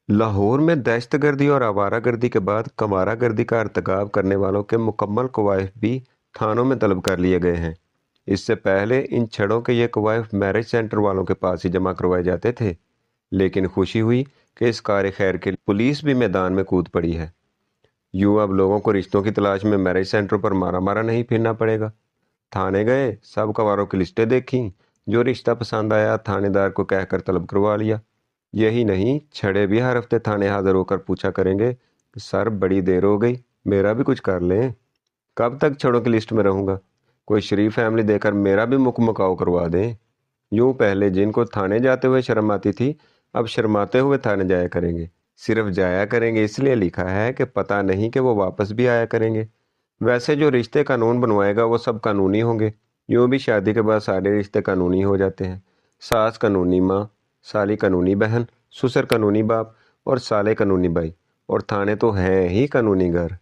लाहौर में दहशतगर्दी और आवारागर्दी के बाद कमारागर्दी का अर्तकाब करने वालों के मुकम्मल कवायफ भी थानों में तलब कर लिए गए हैं। इससे पहले इन छड़ों के ये कवायफ मैरिज सेंटर वालों के पास ही जमा करवाए जाते थे, लेकिन खुशी हुई कि इस कार खैर के लिए पुलिस भी मैदान में कूद पड़ी है। यूं अब लोगों को रिश्तों की तलाश में मैरिज सेंटर पर मारा मारा नहीं फिरना पड़ेगा। थाने गए, सब कवारों की लिस्टें देखी, जो रिश्ता पसंद आया थानेदार को कहकर तलब करवा लिया। यही नहीं, छड़े भी हर हफ्ते थाने हाजिर होकर पूछा करेंगे कि सर बड़ी देर हो गई, मेरा भी कुछ कर लें। कब तक छड़ों की लिस्ट में रहूंगा? कोई शरीफ फैमिली देकर मेरा भी मुक मुकाव करवा दें। यूं पहले जिनको थाने जाते हुए शर्म आती थी, अब शर्माते हुए थाने जाया करेंगे। सिर्फ जाया करेंगे इसलिए लिखा है कि पता नहीं कि वो वापस भी आया करेंगे। वैसे जो रिश्ते कानून बनवाएगा वो सब कानूनी होंगे। यूं भी शादी के बाद सारे रिश्ते कानूनी हो जाते हैं। सास कानूनी माँ, साली कानूनी बहन, ससुर कानूनी बाप और साले कानूनी भाई, और थाने तो हैं ही कानूनी घर।